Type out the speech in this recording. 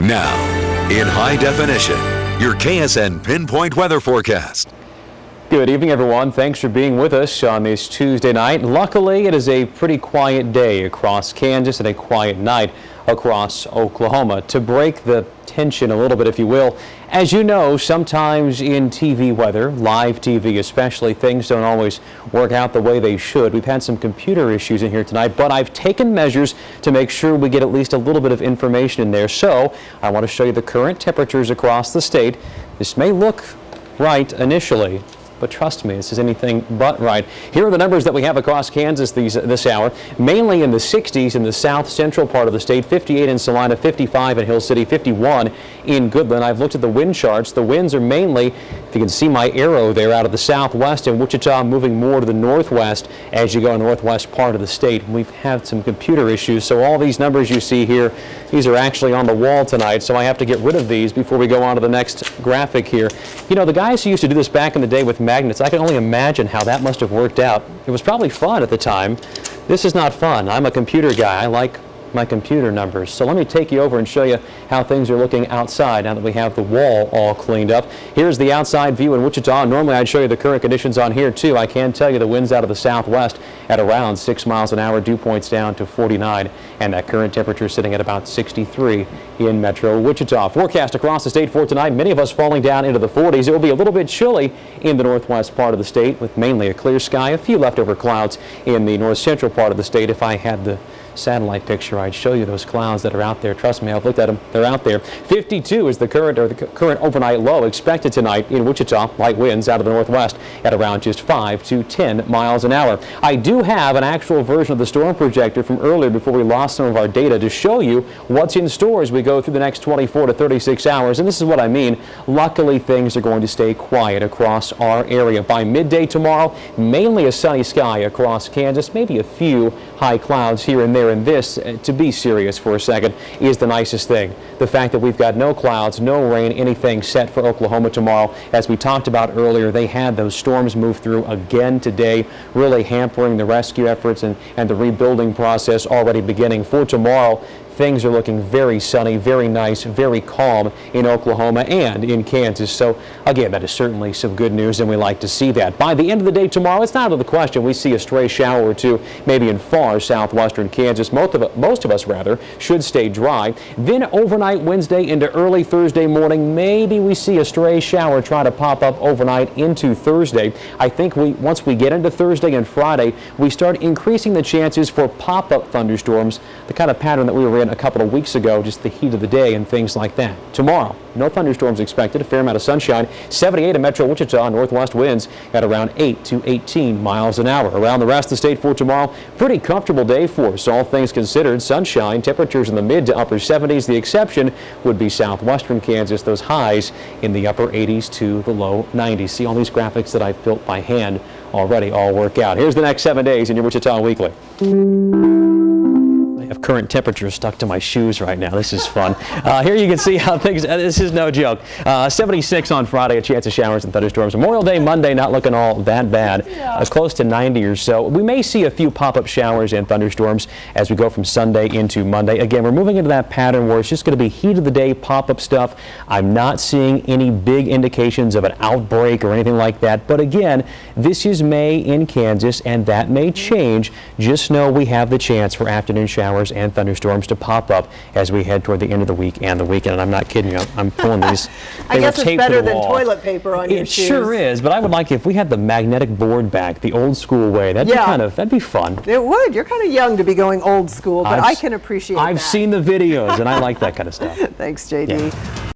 Now, in high definition, your KSN Pinpoint Weather Forecast. Good evening, everyone. Thanks for being with us on this Tuesday night. Luckily, it is a pretty quiet day across Kansas and a quiet night across Oklahoma. To break the tension a little bit, if you will, as you know, sometimes in TV weather, live TV especially, things don't always work out the way they should. We've had some computer issues in here tonight, but I've taken measures to make sure we get at least a little bit of information in there. So I want to show you the current temperatures across the state. This may look right initially, but trust me, this is anything but right. Here are the numbers that we have across Kansas this hour. Mainly in the 60s in the south central part of the state, 58 in Salina, 55 in Hill City, 51 in Goodland. I've looked at the wind charts. The winds are mainly, if you can see my arrow there, out of the southwest and Wichita, moving more to the northwest as you go northwest part of the state. We've had some computer issues, so all these numbers you see here, these are actually on the wall tonight, so I have to get rid of these before we go on to the next graphic here. You know, the guys who used to do this back in the day with magnets, I can only imagine how that must have worked out. It was probably fun at the time. This is not fun. I'm a computer guy. I like my computer numbers. So let me take you over and show you how things are looking outside now that we have the wall all cleaned up. Here's the outside view in Wichita. Normally I'd show you the current conditions on here too. I can tell you the winds out of the southwest at around 6 miles an hour, dew points down to 49, and that current temperature sitting at about 63 in metro Wichita. Forecast across the state for tonight, many of us falling down into the 40s. It will be a little bit chilly in the northwest part of the state with mainly a clear sky, a few leftover clouds in the north central part of the state. If I had the satellite picture, I'd show you those clouds that are out there. Trust me, I've looked at them. They're out there. 52 is the current overnight low expected tonight in Wichita. Light winds out of the northwest at around just 5 to 10 miles an hour. I do have an actual version of the storm projector from earlier before we lost some of our data to show you what's in store as we go through the next 24 to 36 hours. And this is what I mean. Luckily, things are going to stay quiet across our area. By midday tomorrow, mainly a sunny sky across Kansas, maybe a few high clouds here and there. And this, to be serious for a second, is the nicest thing. The fact that we've got no clouds, no rain, anything set for Oklahoma tomorrow. As we talked about earlier, they had those storms move through again today, really hampering the rescue efforts and the rebuilding process already beginning for tomorrow. Things are looking very sunny, very nice, very calm in Oklahoma and in Kansas. So again, that is certainly some good news, and we like to see that. By the end of the day tomorrow, it's not out of the question we see a stray shower or two, maybe in far southwestern Kansas. Most of us should stay dry. Then overnight Wednesday into early Thursday morning, maybe we see a stray shower try to pop up overnight into Thursday. I think once we get into Thursday and Friday, we start increasing the chances for pop-up thunderstorms, the kind of pattern that we were in a couple of weeks ago, just the heat of the day and things like that. Tomorrow, no thunderstorms expected, a fair amount of sunshine, 78 in metro Wichita, northwest winds at around 8 to 18 miles an hour. Around the rest of the state for tomorrow, pretty comfortable day for us, all things considered. Sunshine, temperatures in the mid to upper 70s. The exception would be southwestern Kansas, those highs in the upper 80s to the low 90s. See all these graphics that I've built by hand already all work out. Here's the next 7 days in your Wichita Weekly. I have current temperature stuck to my shoes right now. This is fun. Here you can see how things, this is no joke. 76 on Friday, a chance of showers and thunderstorms. Memorial Day Monday, not looking all that bad. Close to 90 or so. We may see a few pop-up showers and thunderstorms as we go from Sunday into Monday. Again, we're moving into that pattern where it's just going to be heat of the day, pop-up stuff. I'm not seeing any big indications of an outbreak or anything like that. But again, this is May in Kansas, and that may change. Just know we have the chance for afternoon showers and thunderstorms to pop up as we head toward the end of the week and the weekend. And I'm not kidding you. I'm pulling these. I guess it's better than toilet paper on your shoes. It sure is, but I would like if we had the magnetic board back, the old school way. That'd be fun. It would. You're kind of young to be going old school, but I can appreciate that. I've seen the videos, and I like that kind of stuff. Thanks, JD. Yeah.